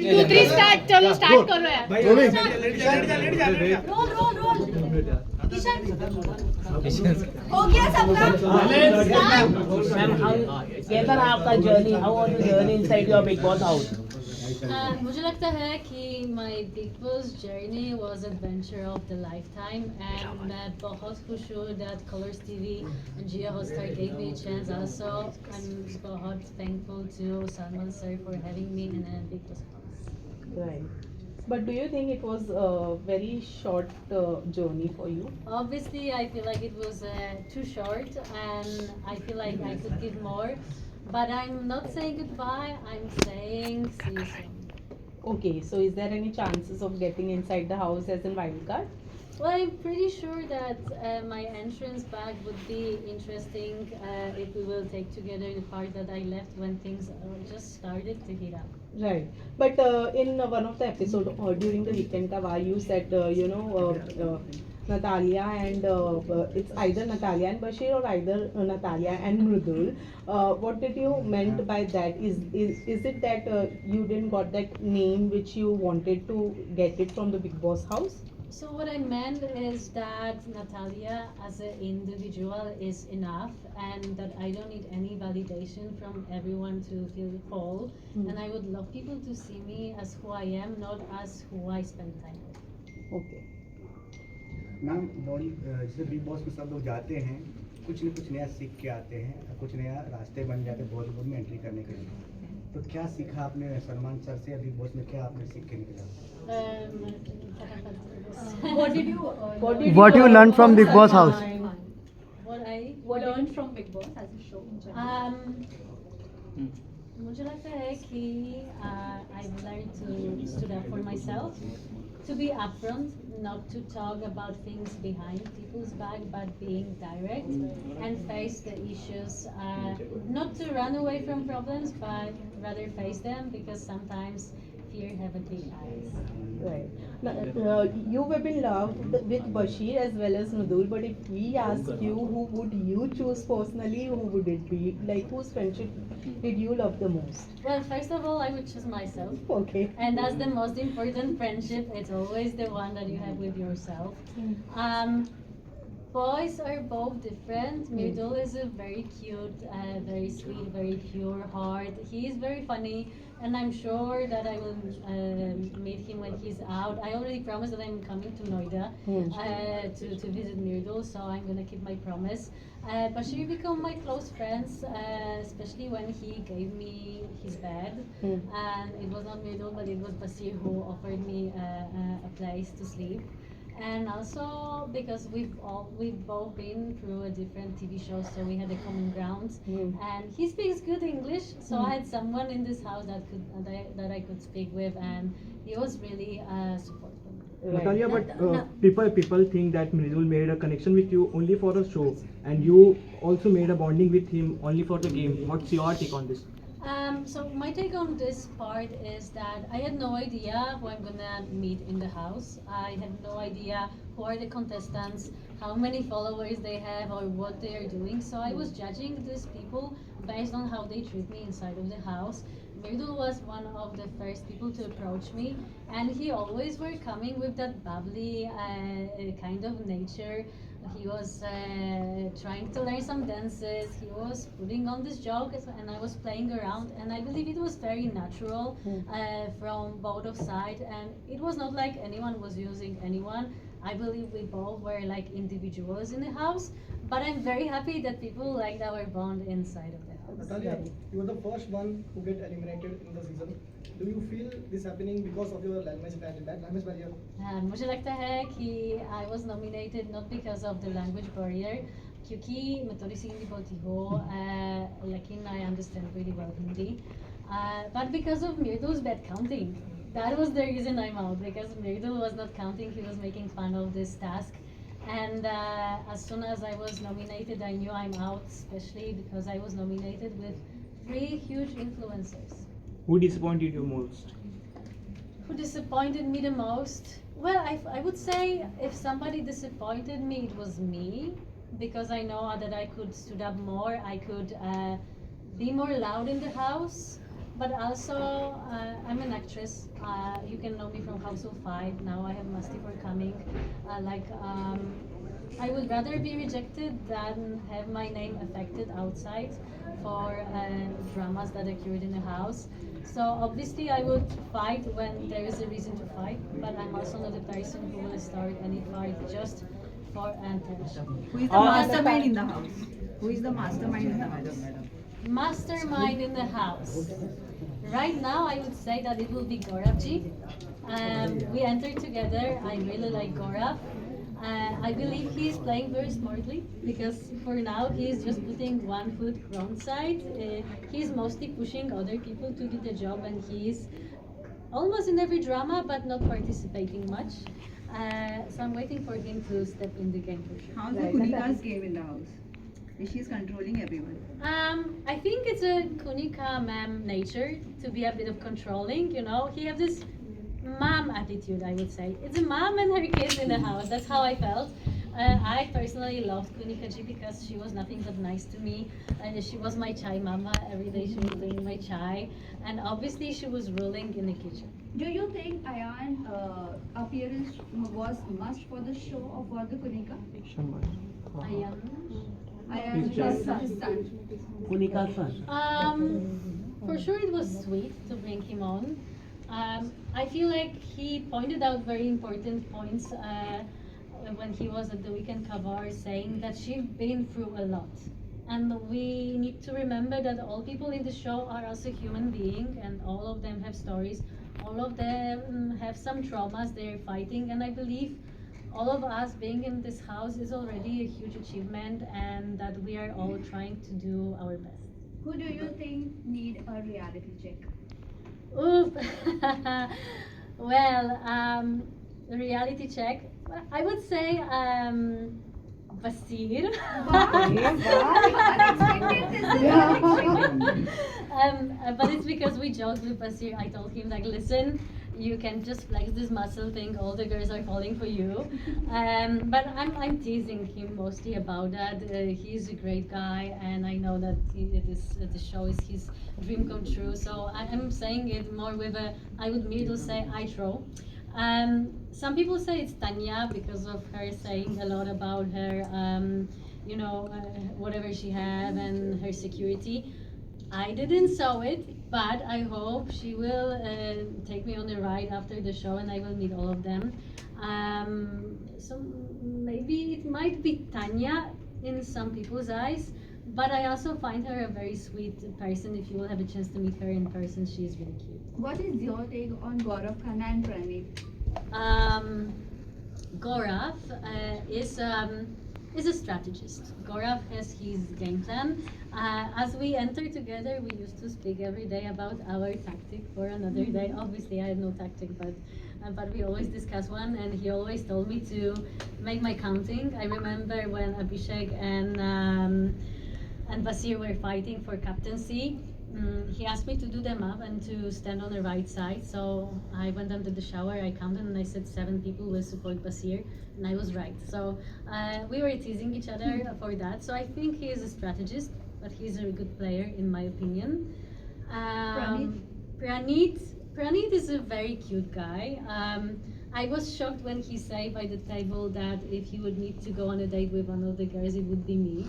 2 3 start चलो start करो यार रोल रोल रोल किशन हो गया सबका मैम कैसा रहा आपका journey how was the journey inside your big boss house मुझे लगता है कि my big boss journey was adventure of the life time and मैं बहुत खुश हूँ that Colors TV and Jio Hotstar gave me a chance also. I'm बहुत thankful to Salman sir for having me in a big boss house. Right. But do you think it was a very short journey for you? Obviously, I feel like it was too short and I feel like I could give more. But I'm not saying goodbye, I'm saying see you soon. Okay, so is there any chances of getting inside the house as a wild card? Well, I'm pretty sure that my entrance back would be interesting if we will take together the part that I left when things just started to heat up. Right. But in one of the episode or during the weekend Kawa, you said Natalia and it's either Natalia and Bashir or either Natalia and Mridul. What did you meant by that? Is it that you didn't got that name which you wanted to get it from the Big Boss house? So what I meant is that Natalia as an individual is enough and that I don't need any validation from everyone to feel whole. And I would love people to see me as who I am, not as who I spend time with. Okay. Ma'am जैसे big boss में सब लोग जाते हैं कुछ न कुछ नया सीख के आते हैं कुछ नया रास्ते बन जाते हैं बॉलीवुड में एंट्री करने के लिए तो क्या सीखा आपने सलमान सर से या बिग बॉस में क्या आपने सीख के निकला What you learned from Big Boss house? What I learned from Big Boss as a show in general. मुझे लगता है कि I've learned to stood up for myself, to be upfront, not to talk about things behind people's back, but being direct and face the issues. Not to run away from problems, but rather face them because sometimes fear have a big eyes. Right. Now, you have been loved with Bashir as well as Nudul, but if we ask you who would you choose personally, who would it be? Like whose friendship did you love the most? Well, first of all, I would choose myself. Okay. And that's the most important friendship. It's always the one that you have with yourself. Boys are both different. Mridul is a very cute, very sweet, very pure heart. He is very funny, and I'm sure that I will meet him when he's out. I already promised that I'm coming to Noida to visit Mridul, so I'm gonna keep my promise. Bashir became my close friends, especially when he gave me his bed, and it was not Mridul, but it was Bashir who offered me a place to sleep. And also because we've both been through a different TV shows, so we had a common ground. And he speaks good English, so I had someone in this house that I could speak with, and he was really supportive. Natalia, but people think that Mridul made a connection with you only for a show, and you also made a bonding with him only for the game. What's your take on this? So my take on this part is that I had no idea who I'm gonna meet in the house. I had no idea who are the contestants, how many followers they have, or what they are doing. So I was judging these people based on how they treat me inside of the house. Mridul was one of the first people to approach me, and he always were coming with that bubbly kind of nature. He was trying to learn some dances. He was putting on this joke, and I was playing around. And I believe it was very natural from both of sides. And it was not like anyone was using anyone. I believe we both were like individuals in the house. But I'm very happy that people liked our bond inside of the house. Natalia, you were the first one who get eliminated in the season. Do you feel this happening because of your language barrier? मुझे लगता है कि I was nominated not because of the language barrier, क्योंकि मैं थोड़ी सी हिंदी बोलती हूँ, लेकिन I understand really well Hindi, but because of Mridul's bad counting. That was the reason I'm out, because Mridul was not counting. He was making fun of this task. And as soon as I was nominated, I knew I'm out, especially because I was nominated with 3 huge influencers. Who disappointed you most? Who disappointed me the most? Well, I would say if somebody disappointed me, it was me, because I know that I could stood up more, I could be more loud in the house, but also I'm an actress. You can know me from House of Five. Now I have Musty for coming. I would rather be rejected than have my name affected outside for dramas that occurred in the house. So obviously I would fight when there is a reason to fight, but I'm also not a person who will start any fight just for attention. Who is the mastermind in the house? Who is the mastermind in the house? Mastermind in the house. Right now, I would say that it will be Gauravji. We entered together. I really like Gaurav. I believe he is playing very smartly because for now he is just putting one foot wrong side. He is mostly pushing other people to do the job, and he is almost in every drama, but not participating much. So I'm waiting for him to step in the game for sure. How's the Kunika's game in the house? She's controlling everyone. I think it's a Kunika ma'am nature to be a bit of controlling. You know, he has this mom attitude. I would say it's a mom and her kids in the house. That's how I felt. I personally loved Kunika ji because she was nothing but nice to me. She was my chai mama. Every day she was doing my chai, and obviously she was ruling in the kitchen. Do you think Ayan appearance was must for the show or for the Kunika? Ayan. Ayan's son. Kunika's son. For sure, it was sweet to bring him on. I feel like he pointed out very important points when he was at the weekend cover, saying that she's been through a lot. And we need to remember that all people in the show are also human beings, and all of them have stories. All of them have some traumas they're fighting, and I believe all of us being in this house is already a huge achievement, and that we are all trying to do our best. Who do you think need a reality check? Oof. Well, the reality check. I would say Basir. Unexpected, this is unexpected. But it's because we joked with Basir. I told him like, listen, you can just flex this muscle thing. All the girls are falling for you. But I'm teasing him mostly about that. He's a great guy, and I know that the show is his dream come true. So I'm saying it more with a, I would merely say I throw. Some people say it's Tanya because of her saying a lot about her, whatever she have and her security. I didn't saw it, but I hope she will take me on a ride after the show, and I will meet all of them. So maybe it might be Tanya in some people's eyes, but I also find her a very sweet person. If you will have a chance to meet her in person, she is really cute. What is your take on Gaurav Khanna and Pranit? Gaurav is a strategist. Gaurav has his game plan. As we enter together, we used to speak every day about our tactic for another day. Obviously, I had no tactic, but we always discuss one, and he always told me to make my counting. I remember when Abhishek and Basir were fighting for captaincy. He asked me to do them up and to stand on the right side. So I went under the shower, I counted, and I said 7 people will support Basir, and I was right. So we were teasing each other for that. So I think he is a strategist, but he's a good player in my opinion. Pranit is a very cute guy. I was shocked when he said by the table that if he would need to go on a date with one of the girls, it would be me.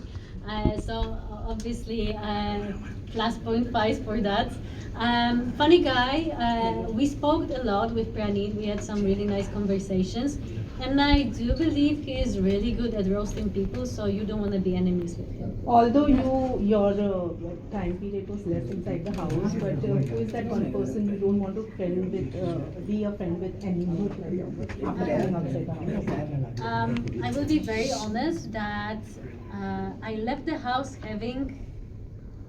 So obviously, plus 0.5 for that. Funny guy. We spoke a lot with Pranit. We had some really nice conversations. And I do believe he is really good at roasting people, so you don't want to be enemies with him. Although your time period was less inside the house, but who is that one person you don't want to be a friend with anymore after being outside the house? I will be very honest that I left the house having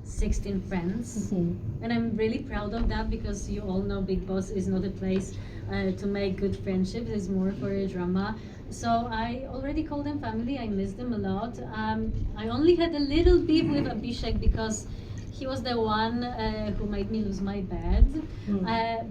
16 friends, and I'm really proud of that because you all know Bigg Boss is not a place to make good friendships. It's more for a drama. So I already call them family. I miss them a lot. I only had a little beef with Abhishek because he was the one who made me lose my bed.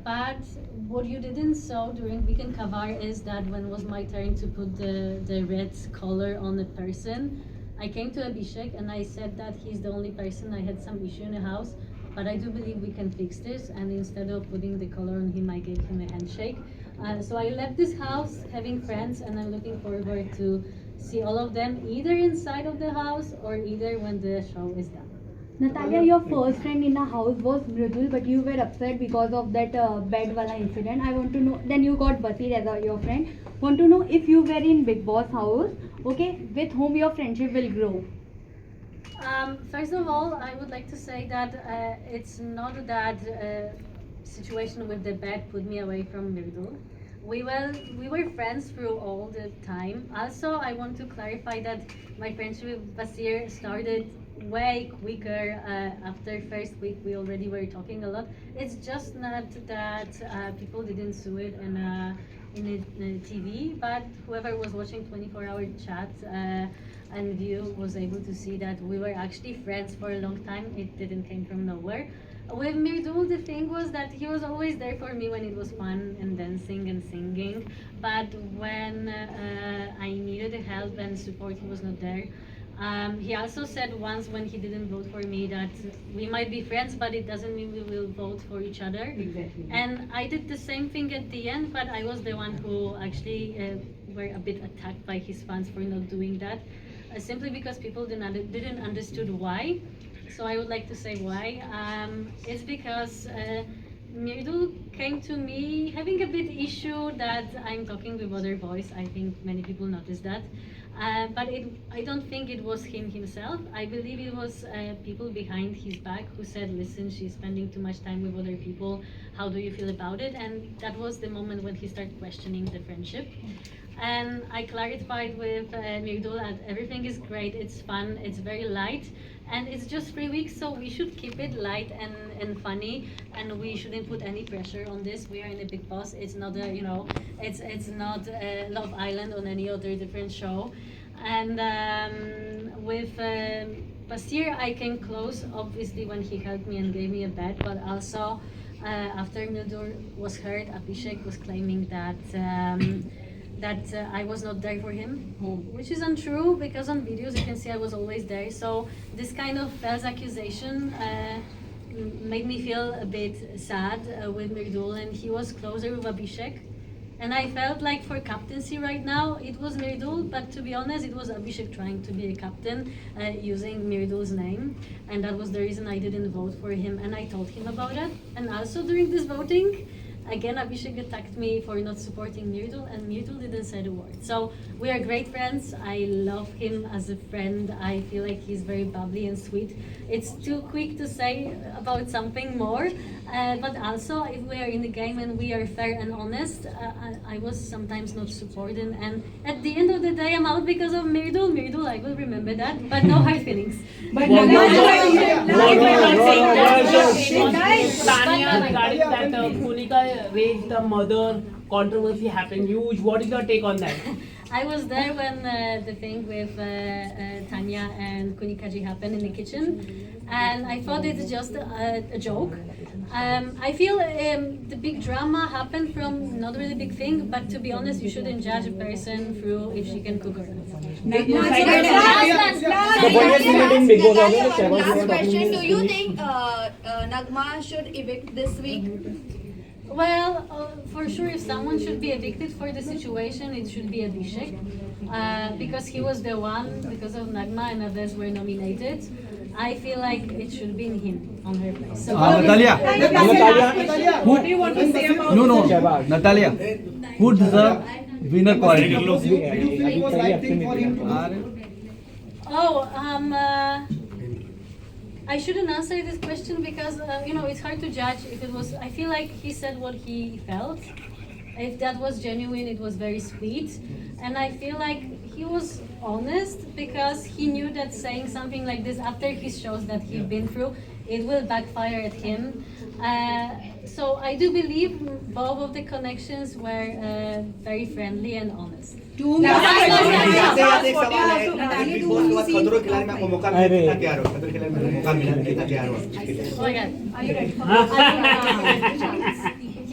But what you didn't saw during weekend cover is that when was my turn to put the red color on a person, I came to Abhishek and I said that he's the only person I had some issue in the house. but I do believe we can fix this. And instead of putting the collar on him, I gave him a handshake. So I left this house having friends, and I'm looking forward to see all of them either inside of the house or either when the show is done. Natalia, your first friend in the house was Mridul, but you were upset because of that bed wala incident. I want to know, then you got Basir as your friend. Want to know if you were in Bigg Boss house, okay, with whom your friendship will grow? First of all, I would like to say that it's not that situation with the bed put me away from Mridul. We were friends through all the time. Also, I want to clarify that my friendship with Basir started way quicker. After first week, we already were talking a lot. It's just not that people didn't see it in a TV, but whoever was watching 24-hour chat and view was able to see that we were actually friends for a long time. It didn't come from nowhere. With Mridul, the thing was that he was always there for me when it was fun and dancing and singing. But when I needed help and support, he was not there. He also said once when he didn't vote for me that we might be friends, but it doesn't mean we will vote for each other. Exactly. And I did the same thing at the end, but I was the one who actually were a bit attacked by his fans for not doing that, simply because people didn't understood why. So I would like to say why. It's because Mridul came to me having a bit issue that I'm talking with other boys. I think many people noticed that. But I don't think it was him himself. I believe it was people behind his back who said, listen, she's spending too much time with other people. How do you feel about it? And that was the moment when he started questioning the friendship. And I clarified with Mridul that everything is great, it's fun, it's very light, and it's just 3 weeks, so we should keep it light and funny, and we shouldn't put any pressure on this. We are in a Bigg Boss. It's not a, it's not Love Island on any other different show. And with Basir, I came close, obviously, when he helped me and gave me a bed, but also after Mridul was hurt, Abhishek was claiming that I was not there for him, which is untrue because on videos you can see I was always there. So this kind of false accusation made me feel a bit sad with Mridul, and he was closer with Abhishek. And I felt like for captaincy right now, it was Mridul, but to be honest, it was Abhishek trying to be a captain using Mridul's name. And that was the reason I didn't vote for him, and I told him about it. And also during this voting, again, Abhishek attacked me for not supporting Mridul, and Mridul didn't say a word. So we are great friends. I love him as a friend. I feel like he's very bubbly and sweet. It's too quick to say about something more, but also if we are in the game and we are fair and honest, I was sometimes not supported, and at the end of the day, I'm out because of Mridul. Mridul, I will remember that, but no hard feelings. But Tanya, regarding that Kunika raised the mother controversy happened huge. What is your take on that? I was there when the thing with Tanya and Kunikaji happened in the kitchen, and I thought it's just a joke. I feel the big drama happened from not really big thing, but to be honest, you shouldn't judge a person through if she can cook or not. Last question, do you think Nagma should evict this week? Well, for sure, if someone should be evicted for the situation, it should be Abhishek, because he was the one, because of Nagma and others were nominated. I feel like it should be him on her place. So, Natalia. What do you want to say about No, Natalia. Who deserves winner quality? Do you feel it was right thing for him to do? I shouldn't answer this question because it's hard to judge if it was. I feel like he said what he felt. If that was genuine, it was very sweet, and I feel like he was honest because he knew that saying something like this after his shows that he's been through, it will backfire at him. So I do believe both of the connections were very friendly and honest.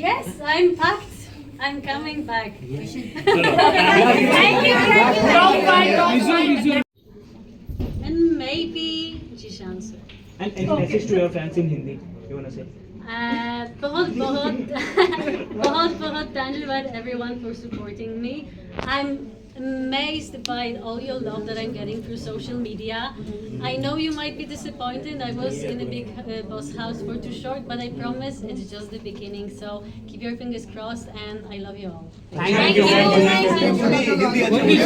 Yes, I'm packed. I'm coming back. And maybe Jishan sir. And any message to your fans in Hindi? you wanna say? बहुत धन्यवाद everyone for supporting me. I'm amazed by all your love that I'm getting through social media. I know you might be disappointed. I was in a big boss house for too short, but I promise it's just the beginning. So keep your fingers crossed, and I love you all. Thank you. Thank you.